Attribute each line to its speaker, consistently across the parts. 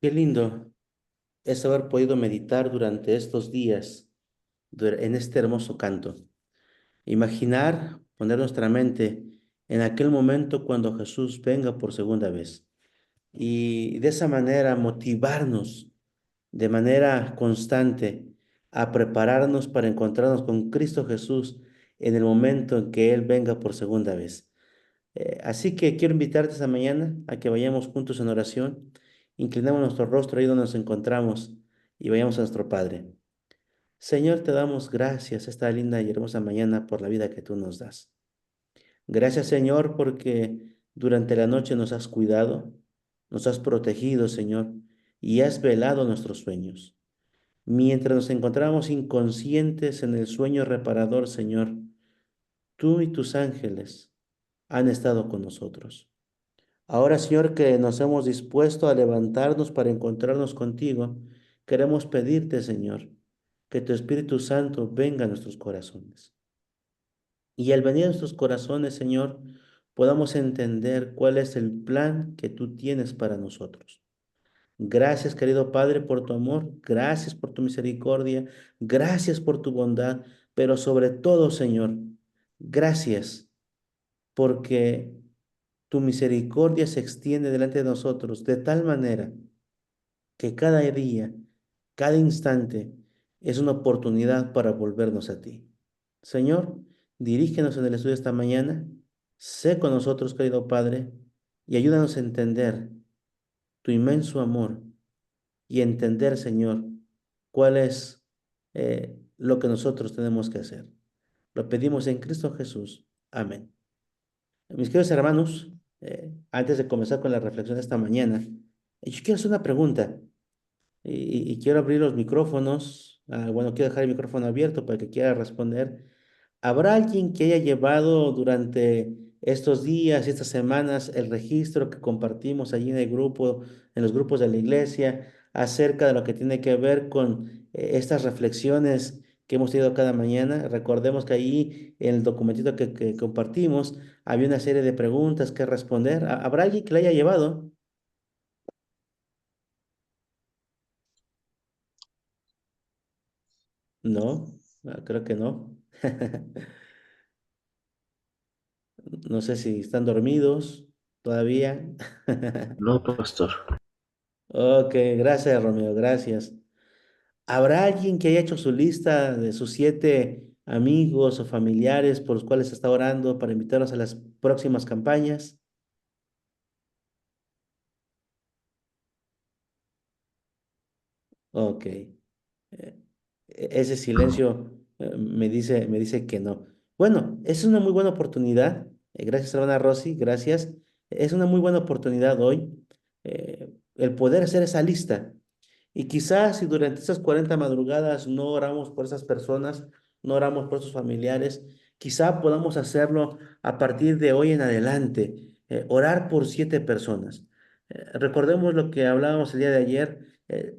Speaker 1: Qué lindo es haber podido meditar durante estos días en este hermoso canto. Imaginar, poner nuestra mente en aquel momento cuando Jesús venga por segunda vez y de esa manera motivarnos de manera constante a prepararnos para encontrarnos con Cristo Jesús en el momento en que Él venga por segunda vez. Así que quiero invitarte esta mañana a que vayamos juntos en oración, inclinemos nuestro rostro ahí donde nos encontramos y vayamos a nuestro Padre. Señor, te damos gracias esta linda y hermosa mañana por la vida que tú nos das. Gracias, Señor, porque durante la noche nos has cuidado, nos has protegido, Señor, y has velado nuestros sueños. Mientras nos encontramos inconscientes en el sueño reparador, Señor, tú y tus ángeles han estado con nosotros. Ahora, Señor, que nos hemos dispuesto a levantarnos para encontrarnos contigo, queremos pedirte, Señor, que tu Espíritu Santo venga a nuestros corazones. Y al venir a nuestros corazones, Señor, podamos entender cuál es el plan que tú tienes para nosotros. Gracias, querido Padre, por tu amor, gracias por tu misericordia, gracias por tu bondad, pero sobre todo, Señor, gracias porque tu misericordia se extiende delante de nosotros de tal manera que cada día, cada instante es una oportunidad para volvernos a ti. Señor, dirígenos en el estudio esta mañana, sé con nosotros, querido Padre, y ayúdanos a entender tu inmenso amor y entender, Señor, cuál es lo que nosotros tenemos que hacer. Lo pedimos en Cristo Jesús. Amén. Mis queridos hermanos, antes de comenzar con la reflexión de esta mañana, yo quiero hacer una pregunta y quiero abrir los micrófonos. Bueno, quiero dejar el micrófono abierto para que quiera responder. ¿Habrá alguien que haya llevado durante estos días y estas semanas el registro que compartimos allí en el grupo, en los grupos de la iglesia, acerca de lo que tiene que ver con estas reflexiones que hemos tenido cada mañana? Recordemos que ahí en el documentito que compartimos había una serie de preguntas que responder. ¿Habrá alguien que la haya llevado? No, creo que no. No sé si están dormidos todavía.
Speaker 2: No, pastor.
Speaker 1: Ok, gracias, Romeo, gracias. ¿Habrá alguien que haya hecho su lista de sus 7 amigos o familiares por los cuales está orando para invitarlos a las próximas campañas? Ok. Ese silencio me dice que no. Bueno, es una muy buena oportunidad. Gracias, hermana Rosy, gracias. Es una muy buena oportunidad hoy el poder hacer esa lista. Y quizás si durante esas 40 madrugadas no oramos por esas personas, no oramos por esos familiares, quizá podamos hacerlo a partir de hoy en adelante, orar por 7 personas. Recordemos lo que hablábamos el día de ayer,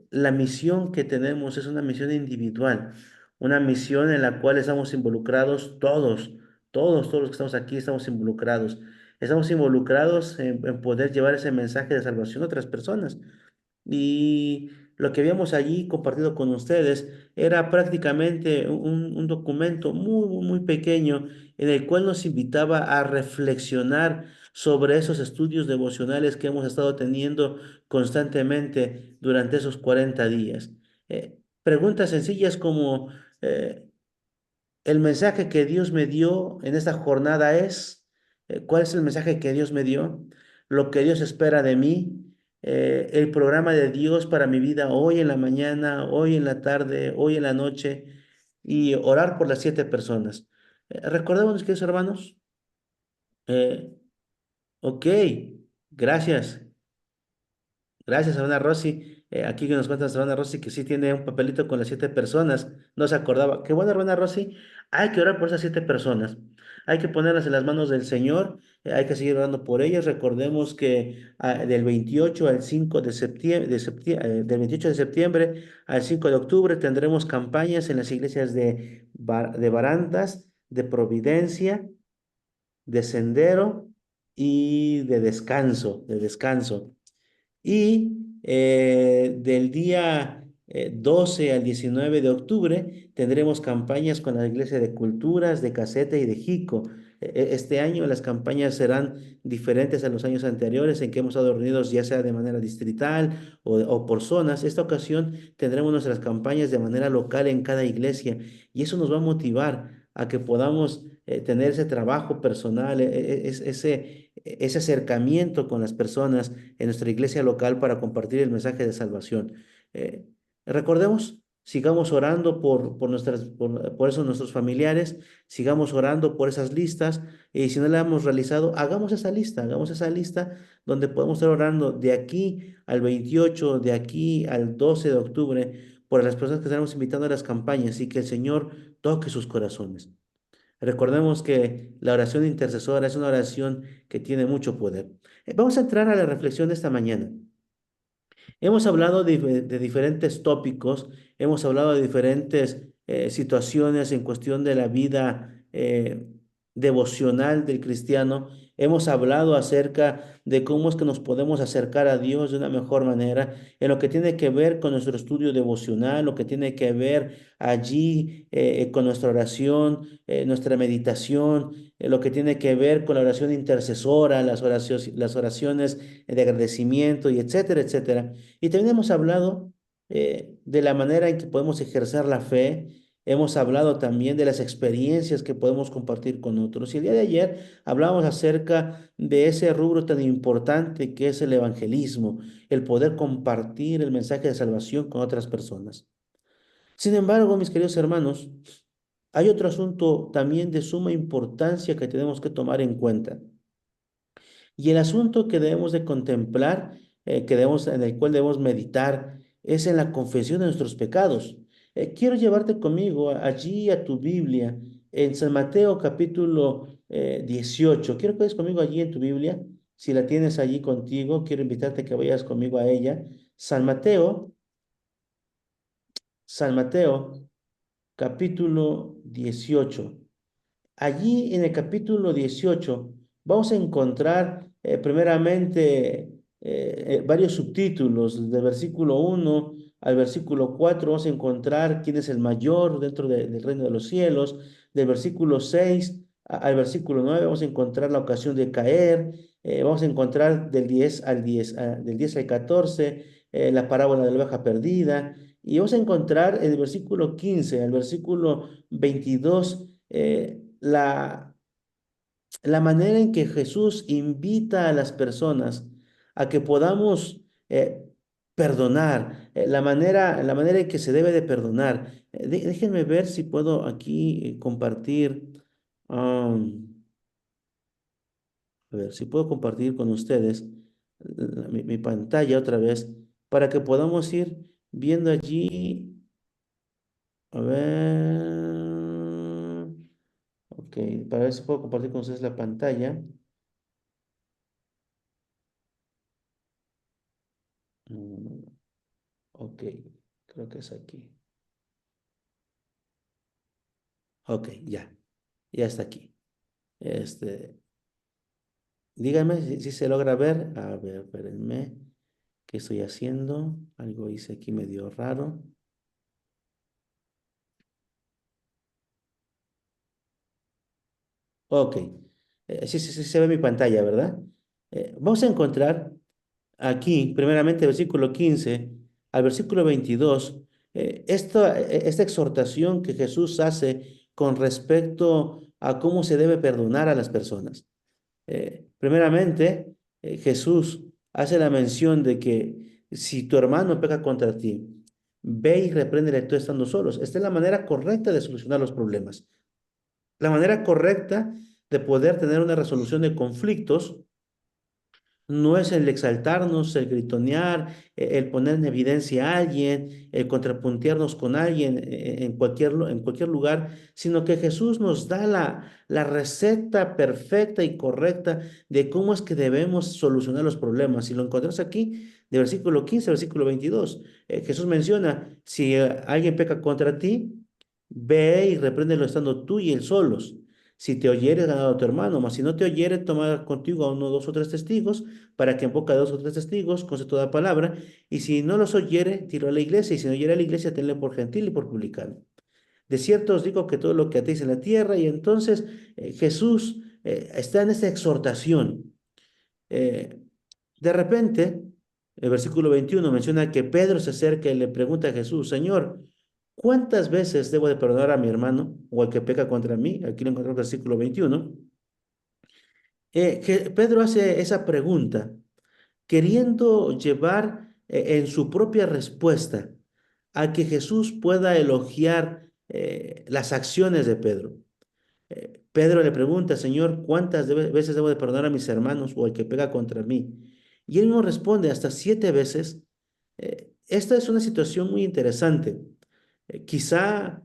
Speaker 1: la misión que tenemos es una misión individual, una misión en la cual estamos involucrados todos los que estamos aquí estamos involucrados. Estamos involucrados en poder llevar ese mensaje de salvación a otras personas. Y lo que habíamos allí compartido con ustedes era prácticamente un documento muy pequeño en el cual nos invitaba a reflexionar sobre esos estudios devocionales que hemos estado teniendo constantemente durante esos 40 días. Preguntas sencillas como, el mensaje que Dios me dio en esta jornada es, ¿cuál es el mensaje que Dios me dio? Lo que Dios espera de mí, el programa de Dios para mi vida hoy en la mañana, hoy en la tarde, hoy en la noche y orar por las 7 personas. Recordemos, queridos hermanos, eh, ok, gracias. Gracias, hermana Rosy. Aquí que nos cuenta nuestra hermana Rosy que sí tiene un papelito con las 7 personas. No se acordaba. Qué bueno, hermana Rosy. Hay que orar por esas 7 personas. Hay que ponerlas en las manos del Señor. Hay que seguir orando por ellas. Recordemos que del 28 al 5 de septiembre, del 28 de septiembre al 5 de octubre tendremos campañas en las iglesias de Barandas, de Providencia, de Sendero y de Descanso, de Descanso. Y Del día 12 al 19 de octubre tendremos campañas con la Iglesia de Culturas, de Caseta y de Jico. Este año las campañas serán diferentes a los años anteriores en que hemos estado reunidos ya sea de manera distrital o por zonas. Esta ocasión tendremos nuestras campañas de manera local en cada iglesia y eso nos va a motivar a que podamos tener ese trabajo personal, ese acercamiento con las personas en nuestra iglesia local para compartir el mensaje de salvación. Eh, Recordemos, sigamos orando por eso nuestros familiares, sigamos orando por esas listas y si no la hemos realizado, hagamos esa lista donde podemos estar orando de aquí al 28, de aquí al 12 de octubre por las personas que estaremos invitando a las campañas y que el Señor toque sus corazones. Recordemos que la oración intercesora es una oración que tiene mucho poder. Vamos a entrar a la reflexión de esta mañana. Hemos hablado de diferentes tópicos, hemos hablado de diferentes situaciones en cuestión de la vida devocional del cristiano. Hemos hablado acerca de cómo es que nos podemos acercar a Dios de una mejor manera, en lo que tiene que ver con nuestro estudio devocional, lo que tiene que ver allí con nuestra oración, nuestra meditación, lo que tiene que ver con la oración intercesora, las oraciones de agradecimiento y etcétera, etcétera. Y también hemos hablado de la manera en que podemos ejercer la fe. Hemos hablado también de las experiencias que podemos compartir con otros. Y el día de ayer hablábamos acerca de ese rubro tan importante que es el evangelismo, el poder compartir el mensaje de salvación con otras personas. Sin embargo, mis queridos hermanos, hay otro asunto también de suma importancia que tenemos que tomar en cuenta. Y el asunto que debemos de contemplar, en el cual debemos meditar, es en la confesión de nuestros pecados. Quiero llevarte conmigo allí a tu Biblia, en San Mateo capítulo 18. Quiero que vayas conmigo allí en tu Biblia. Si la tienes allí contigo, quiero invitarte a que vayas conmigo a ella. San Mateo, San Mateo capítulo 18. Allí en el capítulo 18 vamos a encontrar primeramente varios subtítulos. Del versículo 1 al versículo 4 vamos a encontrar quién es el mayor dentro del reino de los cielos. Del versículo 6 al versículo 9 vamos a encontrar la ocasión de caer. Vamos a encontrar del 10 al 14 la parábola de la oveja perdida. Y vamos a encontrar en el versículo 15 al versículo 22 la manera en que Jesús invita a las personas a que podamos perdonar, la manera en que se debe de perdonar. Déjenme ver si puedo aquí compartir, a ver, si puedo compartir con ustedes mi pantalla otra vez para que podamos ir viendo allí, a ver, ok, para ver si puedo compartir con ustedes la pantalla. Mm, ok, creo que es aquí. Ok, ya está aquí. Este, díganme si se logra ver. A ver, espérenme. ¿Qué estoy haciendo? Algo hice aquí medio raro. Ok. Sí se ve mi pantalla, ¿verdad? Vamos a encontrar aquí, primeramente, versículo 15 al versículo 22, esta exhortación que Jesús hace con respecto a cómo se debe perdonar a las personas. Primeramente, Jesús hace la mención de que si tu hermano peca contra ti, ve y repréndele tú estando solos. Esta es la manera correcta de solucionar los problemas. La manera correcta de poder tener una resolución de conflictos no es el exaltarnos, el gritonear, el poner en evidencia a alguien, el contrapuntearnos con alguien en cualquier lugar, sino que Jesús nos da la receta perfecta y correcta de cómo es que debemos solucionar los problemas. Y lo encontramos aquí, de versículo 15 al versículo 22. Jesús menciona, si alguien peca contra ti, ve y repréndelo estando tú y él solos. Si te oyeres, ganado a tu hermano, mas si no te oyere, toma contigo a uno, dos o tres testigos, para que en boca de dos o tres testigos conste toda palabra, y si no los oyere, tiro a la iglesia, y si no oyere a la iglesia, tenle por gentil y por publicano. De cierto os digo que todo lo que atéis en la tierra, y entonces Jesús está en esta exhortación. Eh, de repente, el versículo 21 menciona que Pedro se acerca y le pregunta a Jesús, Señor, ¿cuántas veces debo de perdonar a mi hermano o al que peca contra mí? Aquí lo encontramos en el versículo 21. Que Pedro hace esa pregunta queriendo llevar en su propia respuesta a que Jesús pueda elogiar las acciones de Pedro. Pedro le pregunta, Señor, ¿cuántas veces debo de perdonar a mis hermanos o al que pega contra mí? Y él mismo responde, hasta 7 veces. Esta es una situación muy interesante. Quizá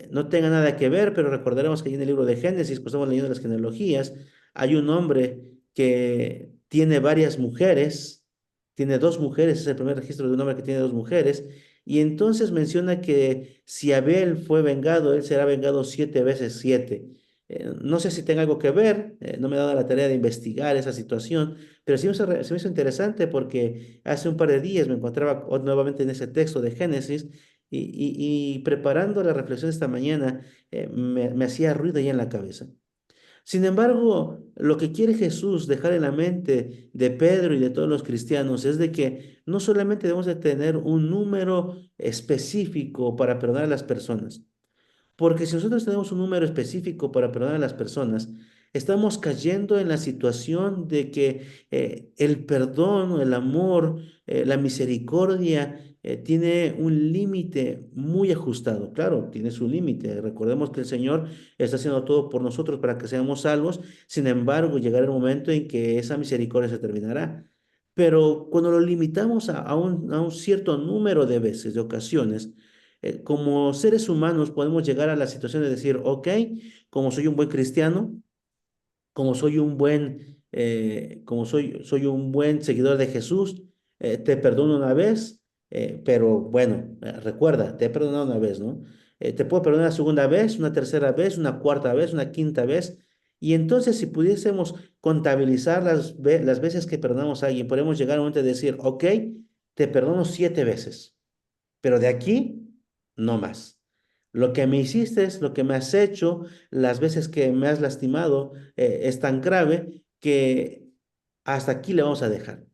Speaker 1: no tenga nada que ver, pero recordaremos que ahí en el libro de Génesis, pues estamos leyendo las genealogías, hay un hombre que tiene varias mujeres, tiene dos mujeres, es el primer registro de un hombre que tiene dos mujeres, y entonces menciona que si Abel fue vengado, él será vengado 7 veces 7. No sé si tenga algo que ver, no me he dado la tarea de investigar esa situación, pero se me hizo interesante porque hace un par de días me encontraba nuevamente en ese texto de Génesis y preparando la reflexión esta mañana me hacía ruido ahí en la cabeza. Sin embargo, lo que quiere Jesús dejar en la mente de Pedro y de todos los cristianos es de que no solamente debemos de tener un número específico para perdonar a las personas, porque si nosotros tenemos un número específico para perdonar a las personas, estamos cayendo en la situación de que el perdón, el amor, la misericordia tiene un límite muy ajustado. Claro, tiene su límite. Recordemos que el Señor está haciendo todo por nosotros para que seamos salvos. Sin embargo, llegará el momento en que esa misericordia se terminará. Pero cuando lo limitamos a un cierto número de veces, de ocasiones, como seres humanos podemos llegar a la situación de decir, ok, como soy un buen cristiano, como soy un buen, soy un buen seguidor de Jesús, te perdono una vez, pero bueno, recuerda, te he perdonado una vez, ¿no? Te puedo perdonar una segunda vez, una tercera vez, una cuarta vez, una quinta vez. Y entonces, si pudiésemos contabilizar las veces que perdonamos a alguien, podemos llegar a un momento de decir, ok, te perdono 7 veces, pero de aquí no más. Lo que me hiciste, es lo que me has hecho, las veces que me has lastimado, es tan grave que hasta aquí le vamos a dejar.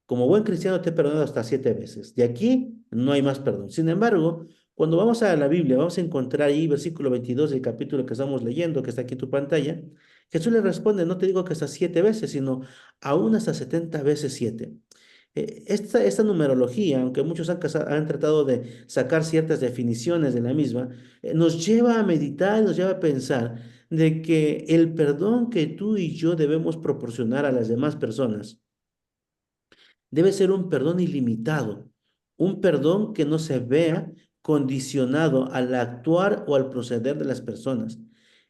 Speaker 1: Como buen cristiano te he perdonado hasta 7 veces. De aquí no hay más perdón. Sin embargo, cuando vamos a la Biblia, vamos a encontrar ahí versículo 22 del capítulo que estamos leyendo, que está aquí en tu pantalla. Jesús le responde, no te digo que hasta 7 veces, sino aún hasta 70 veces 7. Esta numerología, aunque muchos han tratado de sacar ciertas definiciones de la misma, nos lleva a meditar, nos lleva a pensar de que el perdón que tú y yo debemos proporcionar a las demás personas debe ser un perdón ilimitado, un perdón que no se vea condicionado al actuar o al proceder de las personas.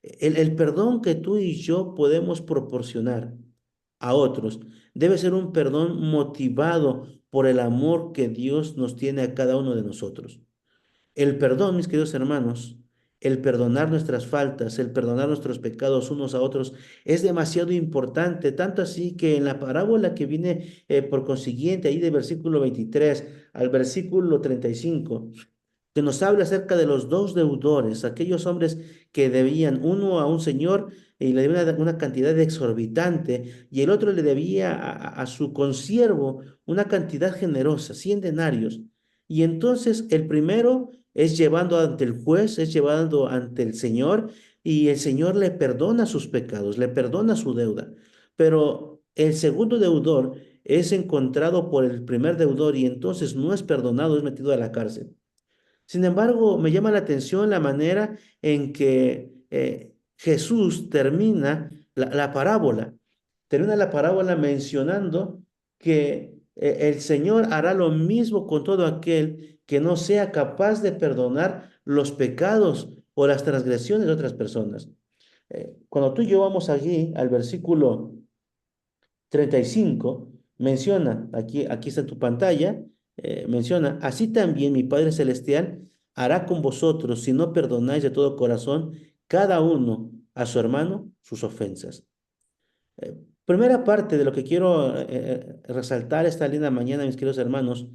Speaker 1: El perdón que tú y yo podemos proporcionar a otros debe ser un perdón motivado por el amor que Dios nos tiene a cada uno de nosotros. El perdón, mis queridos hermanos, el perdonar nuestras faltas, el perdonar nuestros pecados unos a otros, es demasiado importante, tanto así que en la parábola que viene por consiguiente, ahí de versículo 23 al versículo 35, que nos habla acerca de los dos deudores, aquellos hombres que debían uno a un señor y le debía una cantidad exorbitante y el otro le debía a su consiervo una cantidad generosa, 100 denarios. Y entonces el primero es llevando ante el juez, es llevando ante el Señor y el Señor le perdona sus pecados, le perdona su deuda. Pero el segundo deudor es encontrado por el primer deudor y entonces no es perdonado, es metido a la cárcel. Sin embargo, me llama la atención la manera en que Jesús termina la parábola. Termina la parábola mencionando que el Señor hará lo mismo con todo aquel que no sea capaz de perdonar los pecados o las transgresiones de otras personas. Cuando tú y yo vamos allí al versículo 35 menciona, aquí está en tu pantalla, menciona, así también mi Padre Celestial hará con vosotros si no perdonáis de todo corazón cada uno a su hermano sus ofensas. Eh, Primera parte de lo que quiero resaltar esta linda mañana, mis queridos hermanos,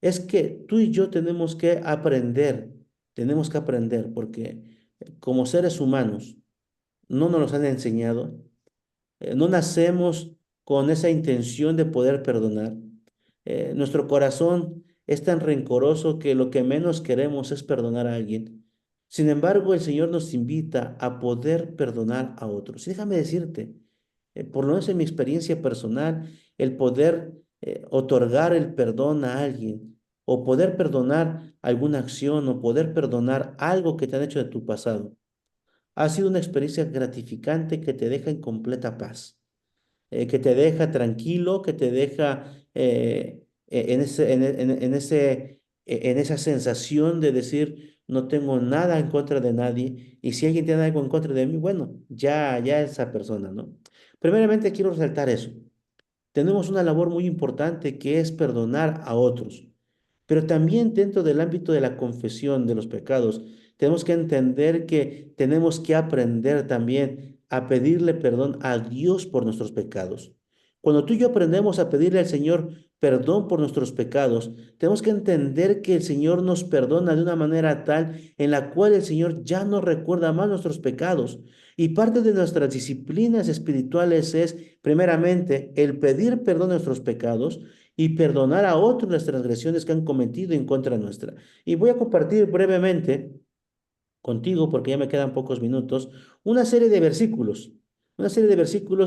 Speaker 1: es que tú y yo tenemos que aprender, porque como seres humanos no nos los han enseñado, no nacemos con esa intención de poder perdonar. Nuestro corazón es tan rencoroso que lo que menos queremos es perdonar a alguien. Sin embargo, el Señor nos invita a poder perdonar a otros. Y déjame decirte, por lo menos en mi experiencia personal, el poder otorgar el perdón a alguien o poder perdonar alguna acción o poder perdonar algo que te han hecho de tu pasado, ha sido una experiencia gratificante que te deja en completa paz, que te deja tranquilo, que te deja en ese, en ese, en esa sensación de decir, no tengo nada en contra de nadie, y si alguien tiene algo en contra de mí, bueno, ya esa persona, ¿no? Primeramente quiero resaltar eso. Tenemos una labor muy importante que es perdonar a otros. Pero también dentro del ámbito de la confesión de los pecados, tenemos que entender que tenemos que aprender también a pedirle perdón a Dios por nuestros pecados. Cuando tú y yo aprendemos a pedirle al Señor perdón por nuestros pecados, tenemos que entender que el Señor nos perdona de una manera tal en la cual el Señor ya no recuerda más nuestros pecados. Y parte de nuestras disciplinas espirituales es, primeramente, el pedir perdón de nuestros pecados y perdonar a otros las transgresiones que han cometido en contra nuestra. Y voy a compartir brevemente contigo, porque ya me quedan pocos minutos, una serie de versículos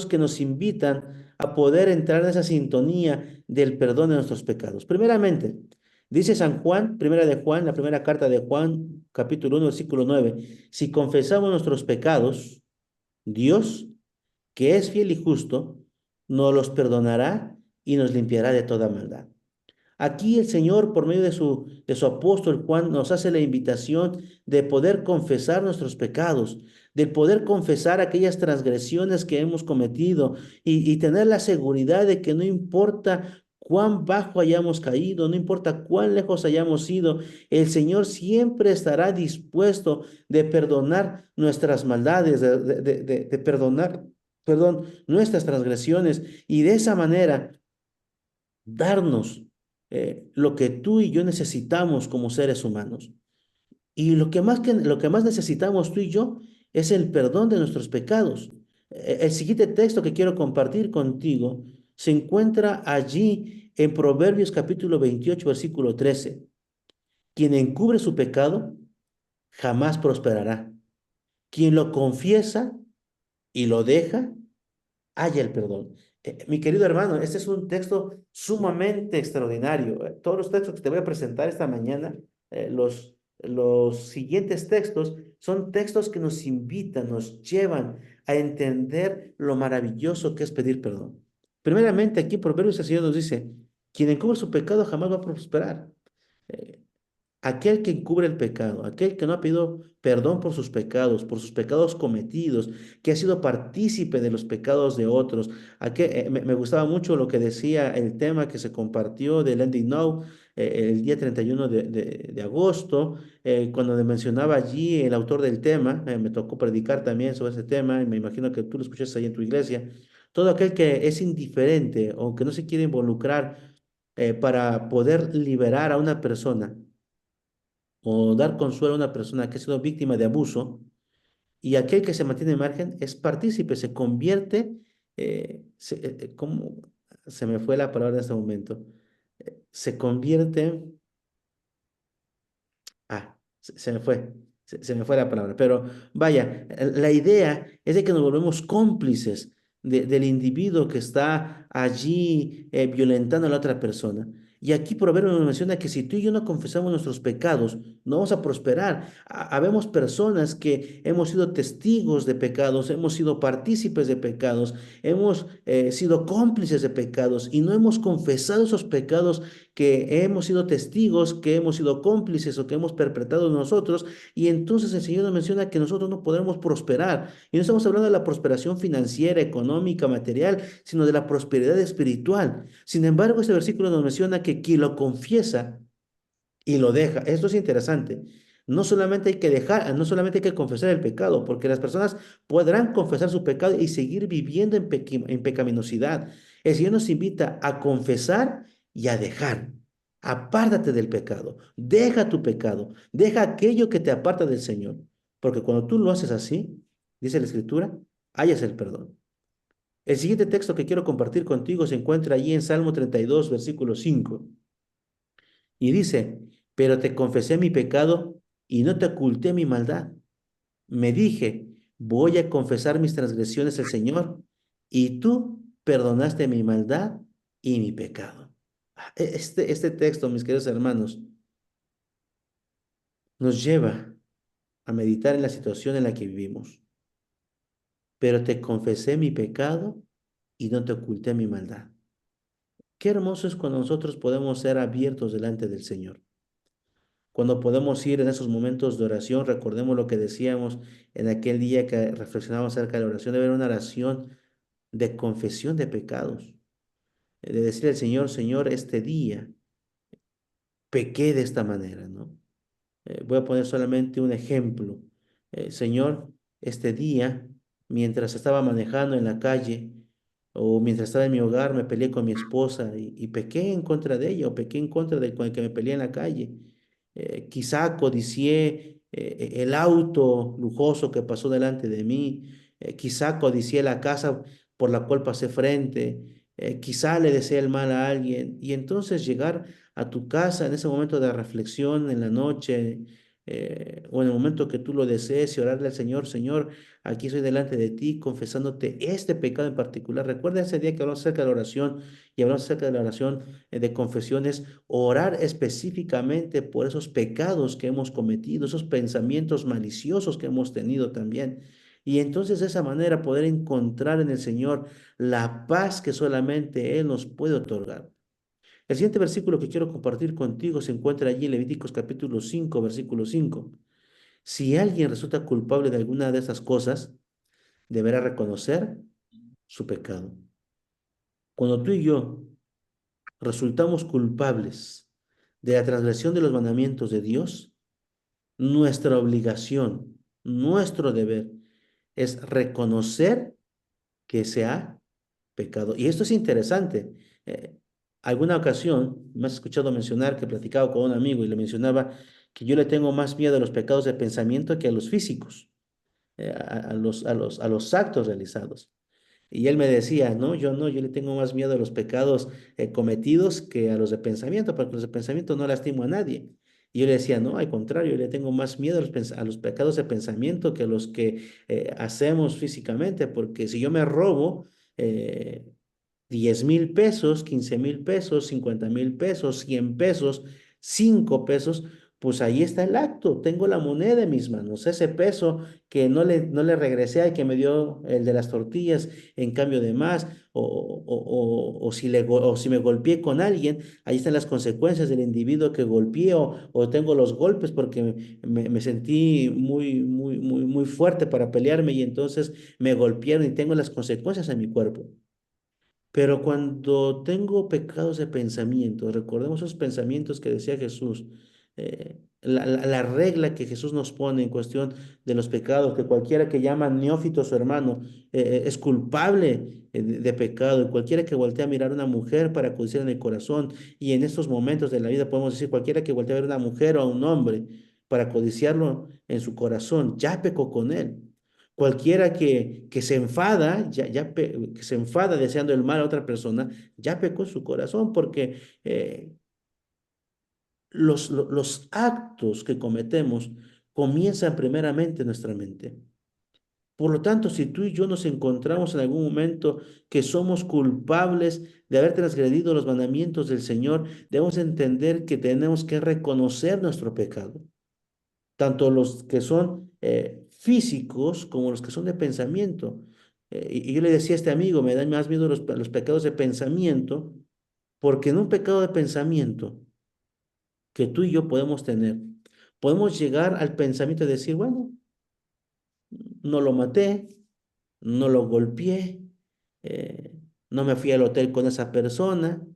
Speaker 1: que nos invitan a poder entrar en esa sintonía del perdón de nuestros pecados. Primeramente, dice San Juan, primera de Juan, la primera carta de Juan, capítulo 1, versículo 9, si confesamos nuestros pecados, Dios, que es fiel y justo, nos los perdonará y nos limpiará de toda maldad. Aquí el Señor, por medio de su apóstol Juan, nos hace la invitación de poder confesar nuestros pecados, de poder confesar aquellas transgresiones que hemos cometido y tener la seguridad de que no importa cuán bajo hayamos caído, no importa cuán lejos hayamos ido, el Señor siempre estará dispuesto de perdonar nuestras maldades, de perdonar, perdón, nuestras transgresiones y de esa manera darnos lo que tú y yo necesitamos como seres humanos. Y lo que más necesitamos tú y yo es el perdón de nuestros pecados. El siguiente texto que quiero compartir contigo se encuentra allí en Proverbios capítulo 28 versículo 13. Quien encubre su pecado jamás prosperará. Quien lo confiesa y lo deja haya el perdón. Mi querido hermano, este es un texto sumamente extraordinario. Todos los textos que te voy a presentar esta mañana, los siguientes textos, son textos que nos invitan, nos llevan a entender lo maravilloso que es pedir perdón. Primeramente, aquí Proverbios el Señor nos dice, quien encubre su pecado jamás va a prosperar. Eh, Aquel que encubre el pecado, aquel que no ha pedido perdón por sus pecados cometidos, que ha sido partícipe de los pecados de otros. Me gustaba mucho lo que decía el tema que se compartió de Andy Now el día 31 de agosto, cuando mencionaba allí el autor del tema, me tocó predicar también sobre ese tema, y me imagino que tú lo escuchaste ahí en tu iglesia. Todo aquel que es indiferente o que no se quiere involucrar para poder liberar a una persona o dar consuelo a una persona que ha sido víctima de abuso, y aquel que se mantiene en margen es partícipe, se convierte, ¿cómo? Se me fue la palabra en este momento. Se convierte, se me fue, se me fue la palabra, pero vaya, la idea es de que nos volvemos cómplices del individuo que está allí violentando a la otra persona. Y aquí Proverbio nos menciona que si tú y yo no confesamos nuestros pecados, no vamos a prosperar. Habemos personas que hemos sido testigos de pecados, hemos sido partícipes de pecados, hemos sido cómplices de pecados y no hemos confesado esos pecados que hemos sido testigos, que hemos sido cómplices o que hemos perpetrado nosotros, y entonces el Señor nos menciona que nosotros no podremos prosperar. Y no estamos hablando de la prosperación financiera, económica, material, sino de la prosperidad espiritual. Sin embargo, este versículo nos menciona que quien lo confiesa y lo deja, esto es interesante, No solamente hay que dejar, no solamente hay que confesar el pecado, porque las personas podrán confesar su pecado y seguir viviendo en pecaminosidad. El Señor nos invita a confesar y a dejar. Apártate del pecado, deja tu pecado, deja aquello que te aparta del Señor, porque cuando tú lo haces así, dice la Escritura, hayas el perdón. El siguiente texto que quiero compartir contigo se encuentra allí en Salmo 32, versículo 5. Y dice, pero te confesé mi pecado y no te oculté mi maldad. Me dije, voy a confesar mis transgresiones al Señor, y tú perdonaste mi maldad y mi pecado. Este texto, mis queridos hermanos, nos lleva a meditar en la situación en la que vivimos. Pero te confesé mi pecado y no te oculté mi maldad. Qué hermoso es cuando nosotros podemos ser abiertos delante del Señor. Cuando podemos ir en esos momentos de oración, recordemos lo que decíamos en aquel día que reflexionábamos acerca de la oración, debe haber una oración de confesión de pecados, de decir al Señor, Señor, este día pequé de esta manera, ¿no? Voy a poner solamente un ejemplo. Señor, este día, mientras estaba manejando en la calle o mientras estaba en mi hogar, me peleé con mi esposa y pequé en contra de ella o pequé en contra del con el que me peleé en la calle. Quizá codicié el auto lujoso que pasó delante de mí. Quizá codicié la casa por la cual pasé frente. Quizá le deseé el mal a alguien. Y entonces llegar a tu casa en ese momento de reflexión en la noche, o en el momento que tú lo desees y orarle al Señor, Señor, aquí estoy delante de ti confesándote este pecado en particular. Recuerda ese día que hablamos acerca de la oración y hablamos acerca de la oración de confesiones, orar específicamente por esos pecados que hemos cometido, esos pensamientos maliciosos que hemos tenido también. Y entonces de esa manera poder encontrar en el Señor la paz que solamente Él nos puede otorgar. El siguiente versículo que quiero compartir contigo se encuentra allí en Levíticos capítulo 5, versículo 5. Si alguien resulta culpable de alguna de esas cosas, deberá reconocer su pecado. Cuando tú y yo resultamos culpables de la transgresión de los mandamientos de Dios, nuestra obligación, nuestro deber es reconocer que se ha pecado. Y esto es interesante. Eh, Alguna ocasión me has escuchado mencionar que he platicado con un amigo y le mencionaba que yo le tengo más miedo a los pecados de pensamiento que a los físicos, a los actos realizados. Y él me decía, no, yo no, yo le tengo más miedo a los pecados cometidos que a los de pensamiento, porque los de pensamiento no lastimo a nadie. Y yo le decía, no, al contrario, yo le tengo más miedo a los pecados de pensamiento que a los que hacemos físicamente, porque si yo me robo, eh, 10,000 pesos, 15,000 pesos, 50,000 pesos, 100 pesos, 5 pesos, pues ahí está el acto. Tengo la moneda en mis manos. Ese peso que no le regresé al que me dio el de las tortillas en cambio de más, o si me golpeé con alguien, ahí están las consecuencias del individuo que golpeé, o tengo los golpes porque me sentí muy, muy, muy, muy fuerte para pelearme y entonces me golpearon y tengo las consecuencias en mi cuerpo. Pero cuando tengo pecados de pensamiento, recordemos esos pensamientos que decía Jesús, la regla que Jesús nos pone en cuestión de los pecados, que cualquiera que llama neófito a su hermano es culpable de pecado, y cualquiera que voltea a mirar a una mujer para codiciar en el corazón, y en estos momentos de la vida podemos decir cualquiera que voltea a ver a una mujer o a un hombre para codiciarlo en su corazón, ya pecó con él. Cualquiera que se enfada, que se enfada deseando el mal a otra persona, ya pecó en su corazón porque los actos que cometemos comienzan primeramente en nuestra mente. Por lo tanto, si tú y yo nos encontramos en algún momento que somos culpables de haber transgredido los mandamientos del Señor, debemos entender que tenemos que reconocer nuestro pecado, tanto los que son físicos como los que son de pensamiento. Y yo le decía a este amigo, me dan más miedo los pecados de pensamiento, porque en un pecado de pensamiento que tú y yo podemos tener, podemos llegar al pensamiento de decir, bueno, no lo maté, no lo golpeé, eh, no me fui al hotel con esa persona,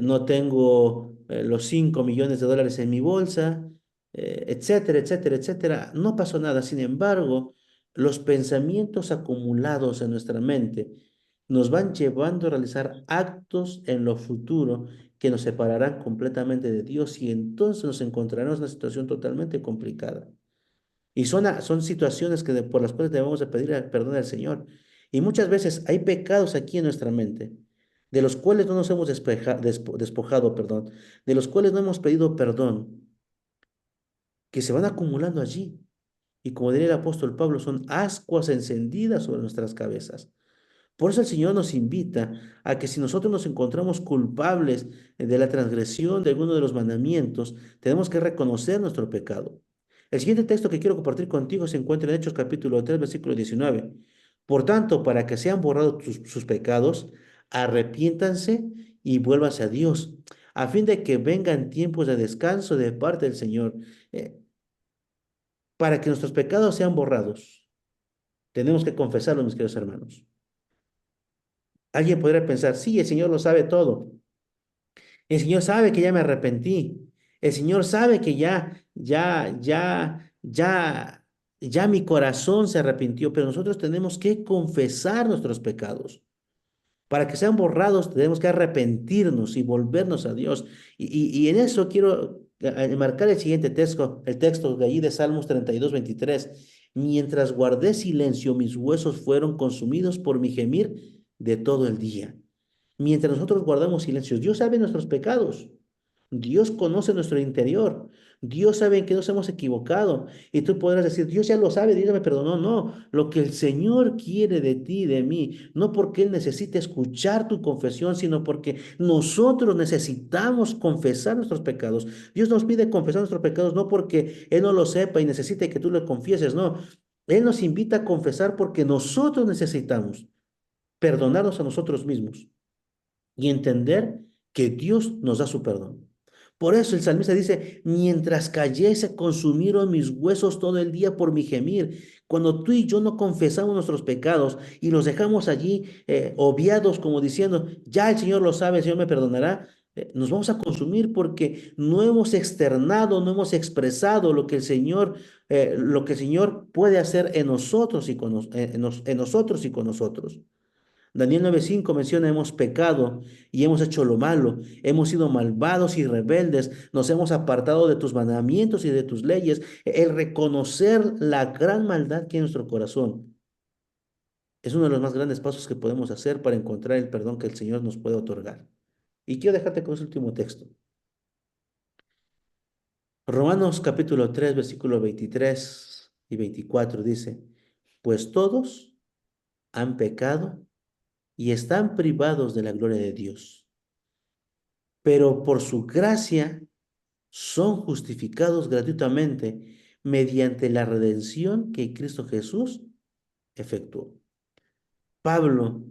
Speaker 1: no tengo los 5 millones de dólares en mi bolsa, etcétera, etcétera, etcétera. No pasó nada. Sin embargo, los pensamientos acumulados en nuestra mente nos van llevando a realizar actos en lo futuro que nos separarán completamente de Dios y entonces nos encontraremos en una situación totalmente complicada. Y son situaciones por las cuales debemos de pedir perdón al Señor. Y muchas veces hay pecados aquí en nuestra mente, de los cuales no nos hemos despojado, perdón, de los cuales no hemos pedido perdón, que se van acumulando allí. Y como diría el apóstol Pablo, son ascuas encendidas sobre nuestras cabezas. Por eso el Señor nos invita a que si nosotros nos encontramos culpables de la transgresión de alguno de los mandamientos, tenemos que reconocer nuestro pecado. El siguiente texto que quiero compartir contigo se encuentra en Hechos capítulo 3 versículo 19. Por tanto, para que sean borrados sus pecados, arrepiéntanse y vuélvanse a Dios, a fin de que vengan tiempos de descanso de parte del Señor, eh, para que nuestros pecados sean borrados. Tenemos que confesarlo, mis queridos hermanos. Alguien podría pensar, sí, el Señor lo sabe todo. El Señor sabe que ya me arrepentí. El Señor sabe que ya mi corazón se arrepintió, pero nosotros tenemos que confesar nuestros pecados. Para que sean borrados, tenemos que arrepentirnos y volvernos a Dios. Y en eso quiero marcar el texto de allí de Salmos 32:23. Mientras guardé silencio, mis huesos fueron consumidos por mi gemir de todo el día. Mientras nosotros guardamos silencio, Dios sabe nuestros pecados. Dios conoce nuestro interior. Dios sabe en qué nos hemos equivocado. Y tú podrás decir, Dios ya lo sabe, Dios ya me perdonó. No, lo que el Señor quiere de ti y de mí, no porque Él necesite escuchar tu confesión, sino porque nosotros necesitamos confesar nuestros pecados. Dios nos pide confesar nuestros pecados no porque Él no lo sepa y necesite que tú lo confieses, no. Él nos invita a confesar porque nosotros necesitamos perdonarnos a nosotros mismos y entender que Dios nos da su perdón. Por eso el salmista dice, mientras callé se consumieron mis huesos todo el día por mi gemir. Cuando tú y yo no confesamos nuestros pecados y los dejamos allí obviados como diciendo, ya el Señor lo sabe, el Señor me perdonará, nos vamos a consumir porque no hemos externado, no hemos expresado lo que el Señor puede hacer en nosotros y en nosotros y con nosotros. Daniel 9:5 menciona, hemos pecado y hemos hecho lo malo, hemos sido malvados y rebeldes, nos hemos apartado de tus mandamientos y de tus leyes. El reconocer la gran maldad que hay en nuestro corazón es uno de los más grandes pasos que podemos hacer para encontrar el perdón que el Señor nos puede otorgar. Y quiero dejarte con ese último texto. Romanos capítulo 3 versículo 23 y 24 dice, pues todos han pecado y están privados de la gloria de Dios, pero por su gracia son justificados gratuitamente mediante la redención que Cristo Jesús efectuó. Pablo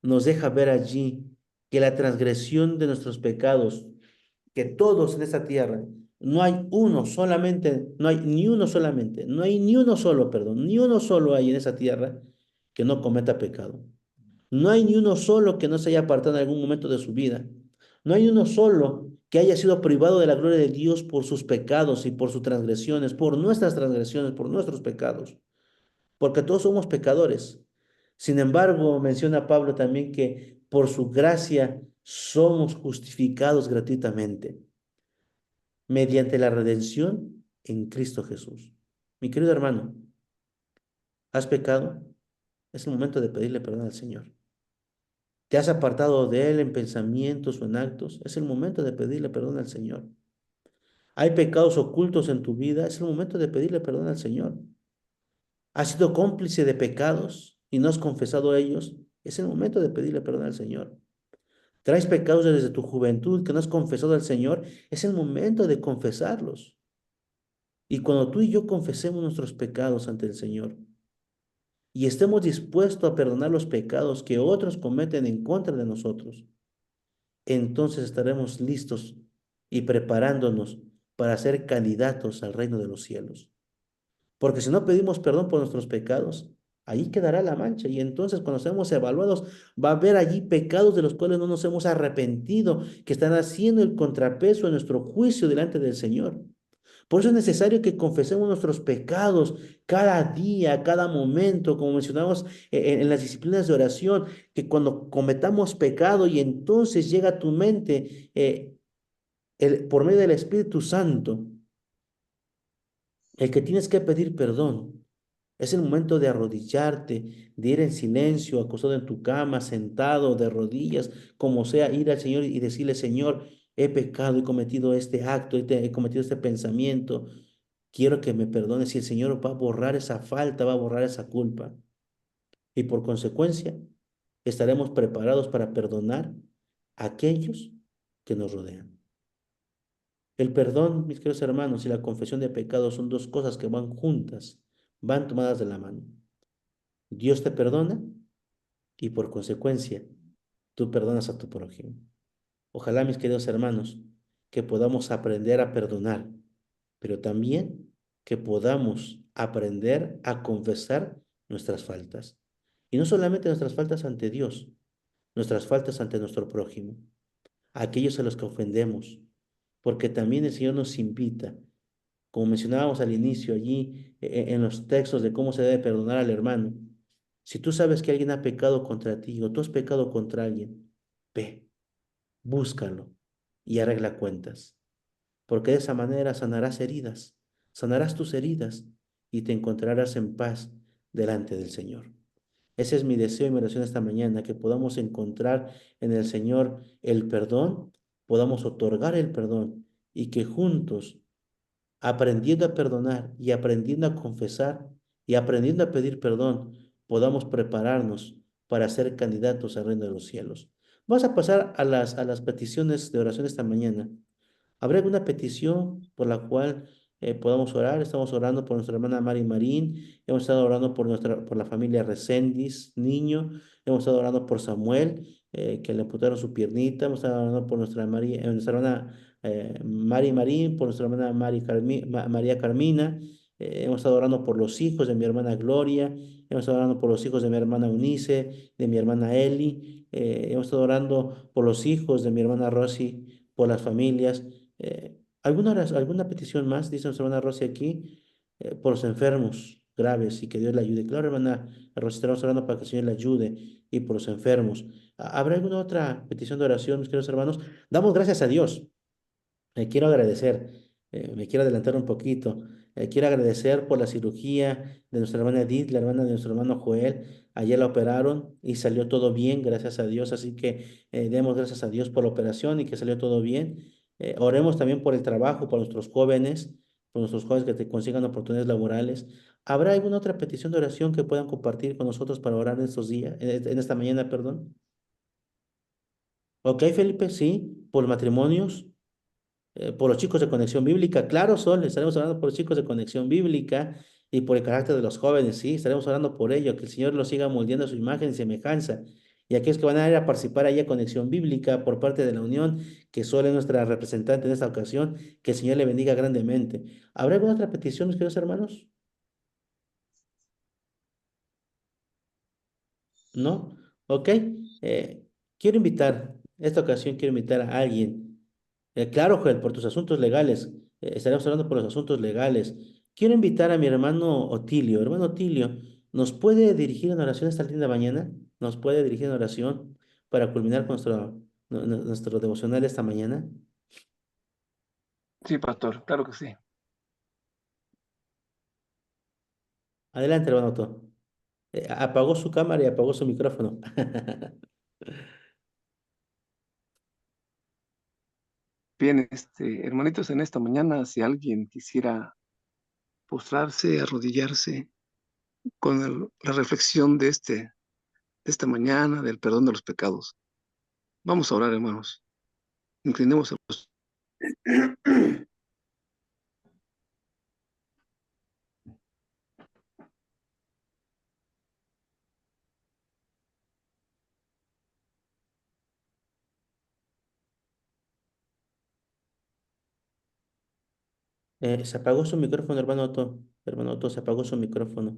Speaker 1: nos deja ver allí que la transgresión de nuestros pecados, que todos en esta tierra, no hay uno solamente, no hay ni uno solamente, no hay ni uno solo, perdón, ni uno solo hay en esa tierra que no cometa pecado. No hay ni uno solo que no se haya apartado en algún momento de su vida. No hay uno solo que haya sido privado de la gloria de Dios por sus pecados y por sus transgresiones, por nuestros pecados, porque todos somos pecadores. Sin embargo, menciona Pablo también que por su gracia somos justificados gratuitamente mediante la redención en Cristo Jesús. Mi querido hermano, ¿has pecado? Es el momento de pedirle perdón al Señor. ¿Te has apartado de Él en pensamientos o en actos? Es el momento de pedirle perdón al Señor. ¿Hay pecados ocultos en tu vida? Es el momento de pedirle perdón al Señor. ¿Has sido cómplice de pecados y no has confesado ellos? Es el momento de pedirle perdón al Señor. ¿Traes pecados desde tu juventud que no has confesado al Señor? Es el momento de confesarlos. Y cuando tú y yo confesemos nuestros pecados ante el Señor y estemos dispuestos a perdonar los pecados que otros cometen en contra de nosotros, entonces estaremos listos y preparándonos para ser candidatos al reino de los cielos. Porque si no pedimos perdón por nuestros pecados, ahí quedará la mancha. Y entonces cuando seamos evaluados, va a haber allí pecados de los cuales no nos hemos arrepentido, que están haciendo el contrapeso en nuestro juicio delante del Señor. Por eso es necesario que confesemos nuestros pecados cada día, cada momento, como mencionamos en las disciplinas de oración, que cuando cometamos pecado y entonces llega a tu mente por medio del Espíritu Santo, el que tienes que pedir perdón. Es el momento de arrodillarte, de ir en silencio, acostado en tu cama, sentado, de rodillas, como sea, ir al Señor y decirle, Señor, he pecado, he cometido este acto, he cometido este pensamiento, quiero que me perdones y el Señor va a borrar esa falta, va a borrar esa culpa. Y por consecuencia, estaremos preparados para perdonar a aquellos que nos rodean. El perdón, mis queridos hermanos, y la confesión de pecados son dos cosas que van juntas, van tomadas de la mano. Dios te perdona y por consecuencia tú perdonas a tu prójimo. Ojalá, mis queridos hermanos, que podamos aprender a perdonar, pero también que podamos aprender a confesar nuestras faltas. Y no solamente nuestras faltas ante Dios, nuestras faltas ante nuestro prójimo, a aquellos a los que ofendemos, porque también el Señor nos invita, como mencionábamos al inicio allí en los textos de cómo se debe perdonar al hermano. Si tú sabes que alguien ha pecado contra ti o tú has pecado contra alguien, ve, búscalo y arregla cuentas, porque de esa manera sanarás tus heridas y te encontrarás en paz delante del Señor. Ese es mi deseo y mi oración esta mañana, que podamos encontrar en el Señor el perdón, podamos otorgar el perdón y que juntos, aprendiendo a perdonar y aprendiendo a confesar y aprendiendo a pedir perdón, podamos prepararnos para ser candidatos al reino de los cielos. Vamos a pasar a las peticiones de oración esta mañana. ¿Habrá alguna petición por la cual podamos orar? Estamos orando por nuestra hermana Mari Marín, hemos estado orando por la familia Recendis, niño, hemos estado orando por Samuel, que le amputaron su piernita, hemos estado orando por nuestra hermana Mari Marín, por nuestra hermana María Carmina, hemos estado orando por los hijos de mi hermana Gloria, hemos estado orando por los hijos de mi hermana Eunice, de mi hermana Eli, hemos estado orando por los hijos de mi hermana Rosy, por las familias. ¿Alguna petición más? Dice nuestra hermana Rosy aquí, por los enfermos graves y que Dios le ayude. Claro, hermana Rosy, estaremos orando para que el Señor le ayude y por los enfermos. ¿Habrá alguna otra petición de oración, mis queridos hermanos? Damos gracias a Dios. Quiero agradecer, me quiero adelantar un poquito. Quiero agradecer por la cirugía de nuestra hermana Edith, la hermana de nuestro hermano Joel. Ayer la operaron y salió todo bien, gracias a Dios. Así que demos gracias a Dios por la operación y que salió todo bien. Oremos también por el trabajo, por nuestros jóvenes que te consigan oportunidades laborales. ¿Habrá alguna otra petición de oración que puedan compartir con nosotros para orar en estos días, en esta mañana, perdón? Ok, Felipe, sí, por los matrimonios. Por los chicos de Conexión Bíblica. Claro, Sol, estaremos orando por los chicos de Conexión Bíblica y por el carácter de los jóvenes, sí, estaremos orando por ello, que el Señor los siga moldeando a su imagen y semejanza. Y aquellos que van a ir a participar ahí a Conexión Bíblica por parte de la Unión, que Sol es nuestra representante en esta ocasión, que el Señor le bendiga grandemente. ¿Habrá alguna otra petición, mis queridos hermanos? ¿No? Ok. Quiero invitar, esta ocasión quiero invitar a alguien. Claro, Joel, por tus asuntos legales. Estaremos hablando por los asuntos legales. Quiero invitar a mi hermano Otilio. Hermano Otilio, ¿nos puede dirigir en oración esta linda mañana? ¿Nos puede dirigir en oración para culminar con nuestro devocional esta mañana?
Speaker 3: Sí, pastor, claro que sí.
Speaker 1: Adelante, hermano Otto. Apagó su cámara y apagó su micrófono.
Speaker 3: Bien, hermanitos, en esta mañana, si alguien quisiera postrarse, arrodillarse con la reflexión de esta mañana, del perdón de los pecados, vamos a orar, hermanos. Inclinemos los...
Speaker 1: Se apagó su micrófono, hermano Otto. Hermano Otto, se apagó su micrófono.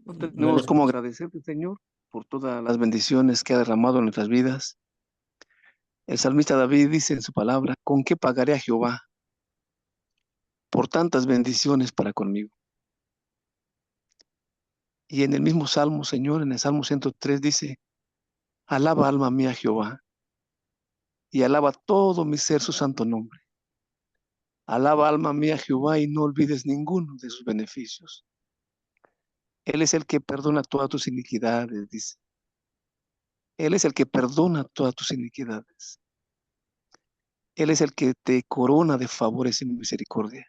Speaker 3: No
Speaker 1: No le
Speaker 3: tenemos cómo
Speaker 1: escucho.
Speaker 3: agradecerte, Señor, por todas las bendiciones que ha derramado en nuestras vidas. El salmista David dice en su palabra, ¿con qué pagaré a Jehová por tantas bendiciones para conmigo? Y en el mismo Salmo, Señor, en el Salmo 103 dice, alaba alma mía a Jehová y alaba todo mi ser su santo nombre. Alaba alma mía a Jehová y no olvides ninguno de sus beneficios. Él es el que perdona todas tus iniquidades, dice. Él es el que perdona todas tus iniquidades. Él es el que te corona de favores y misericordia.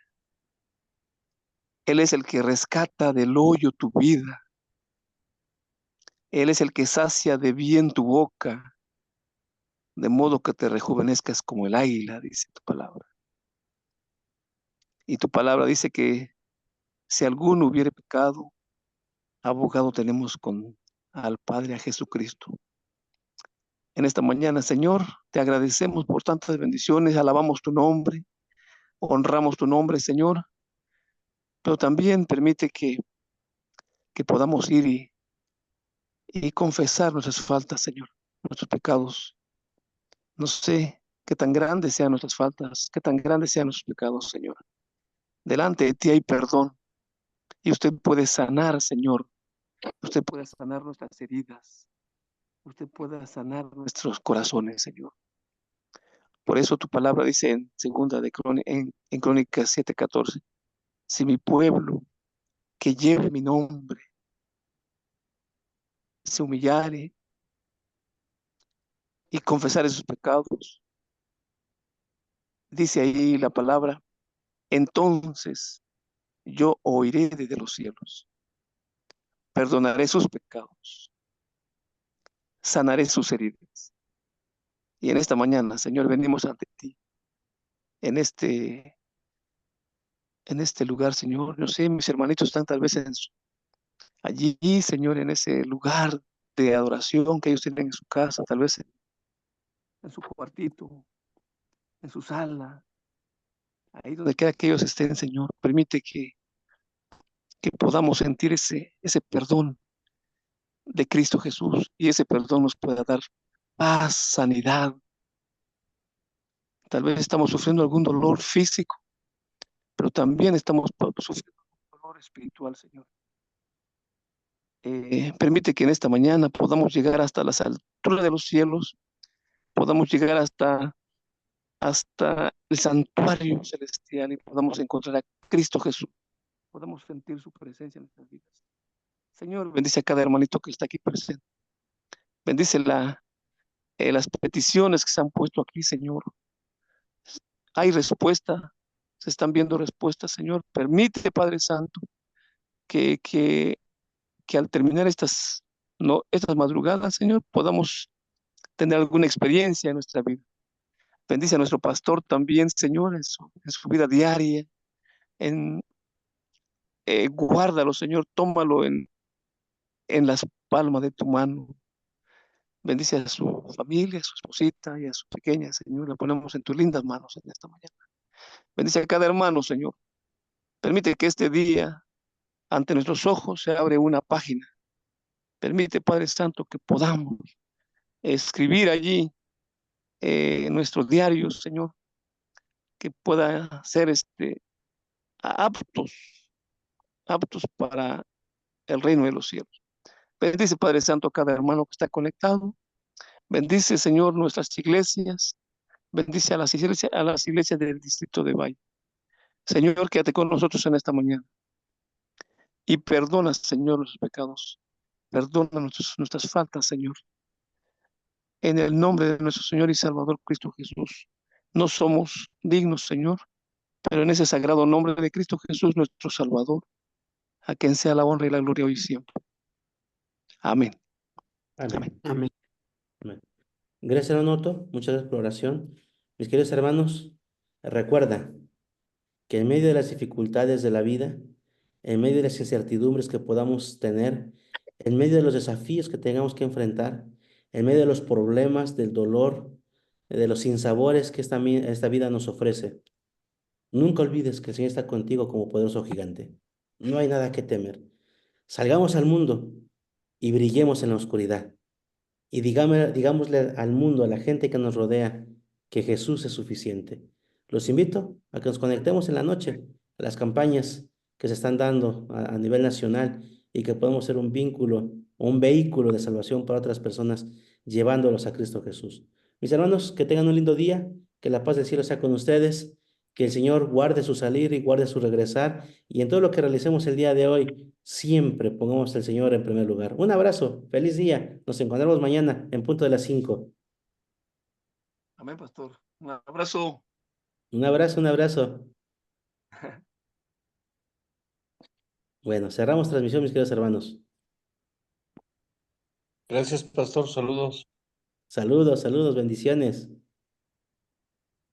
Speaker 3: Él es el que rescata del hoyo tu vida. Él es el que sacia de bien tu boca, de modo que te rejuvenezcas como el águila, dice tu palabra. Y tu palabra dice que si alguno hubiere pecado, abogado tenemos con al Padre, a Jesucristo. En esta mañana, Señor, te agradecemos por tantas bendiciones, alabamos tu nombre, honramos tu nombre, Señor, pero también permite que podamos ir y confesar nuestras faltas, Señor, nuestros pecados. No sé qué tan grandes sean nuestras faltas, qué tan grandes sean nuestros pecados, Señor. Delante de ti hay perdón y usted puede sanar, Señor. Usted puede sanar nuestras heridas. Usted puede sanar nuestros corazones, Señor. Por eso tu palabra dice en segunda de en Crónicas 7:14, si mi pueblo que lleve mi nombre se humillare y confesare sus pecados, dice ahí la palabra, entonces yo oiré desde los cielos, perdonaré sus pecados, sanaré sus heridas. Y en esta mañana, Señor, venimos ante ti, en este, en este lugar, Señor. Yo sé, mis hermanitos están tal vez allí, Señor, en ese lugar de adoración que ellos tienen en su casa, tal vez en su cuartito, en su sala, ahí donde quiera que ellos estén, Señor. Permite que podamos sentir ese perdón de Cristo Jesús y ese perdón nos pueda dar paz, sanidad. Tal vez estamos sufriendo algún dolor físico, pero también estamos sufriendo un dolor espiritual, Señor. Permite que en esta mañana podamos llegar hasta las alturas de los cielos, podamos llegar hasta el santuario celestial y podamos encontrar a Cristo Jesús, podamos sentir su presencia en nuestras vidas. Señor, bendice a cada hermanito que está aquí presente. Bendice las peticiones que se han puesto aquí, Señor. Hay respuesta, se están viendo respuestas, Señor. Permite, Padre Santo, que, que, que al terminar estas madrugadas, Señor, podamos tener alguna experiencia en nuestra vida. Bendice a nuestro pastor también, Señor, en su vida diaria. En, Guárdalo, Señor, tómalo en las palmas de tu mano. Bendice a su familia, a su esposita y a su pequeña, Señor. La ponemos en tus lindas manos en esta mañana. Bendice a cada hermano, Señor. Permite que este día, ante nuestros ojos, se abre una página. Permite, Padre Santo, que podamos escribir allí nuestros diarios, Señor, que pueda ser aptos, aptos para el reino de los cielos. Bendice, Padre Santo, a cada hermano que está conectado. Bendice, Señor, nuestras iglesias. Bendice a las iglesias del distrito de Valle. Señor, quédate con nosotros en esta mañana. Y perdona, Señor, nuestros pecados. Perdona nuestras faltas, Señor. En el nombre de nuestro Señor y Salvador Cristo Jesús. No somos dignos, Señor, pero en ese sagrado nombre de Cristo Jesús, nuestro Salvador, a quien sea la honra y la gloria hoy y siempre. Amén.
Speaker 1: Amén.
Speaker 2: Amén.
Speaker 1: Amén. Gracias, hermano Otto. Muchas gracias por la oración. Mis queridos hermanos, recuerda que en medio de las dificultades de la vida, en medio de las incertidumbres que podamos tener, en medio de los desafíos que tengamos que enfrentar, en medio de los problemas, del dolor, de los sinsabores que esta vida nos ofrece, nunca olvides que el Señor está contigo como poderoso gigante. No hay nada que temer. Salgamos al mundo y brillemos en la oscuridad. y digámosle al mundo, a la gente que nos rodea, que Jesús es suficiente. Los invito a que nos conectemos en la noche a las campañas que se están dando a nivel nacional y que podamos ser un vínculo o un vehículo de salvación para otras personas, llevándolos a Cristo Jesús. Mis hermanos, que tengan un lindo día, que la paz del cielo sea con ustedes, que el Señor guarde su salir y guarde su regresar, y en todo lo que realicemos el día de hoy, siempre pongamos al Señor en primer lugar. Un abrazo, feliz día. Nos encontramos mañana en punto de las 5.
Speaker 3: Amén, pastor. Un abrazo.
Speaker 1: Un abrazo, un abrazo. Bueno, cerramos transmisión, mis queridos hermanos.
Speaker 4: Gracias, pastor. Saludos.
Speaker 1: Saludos, saludos, bendiciones.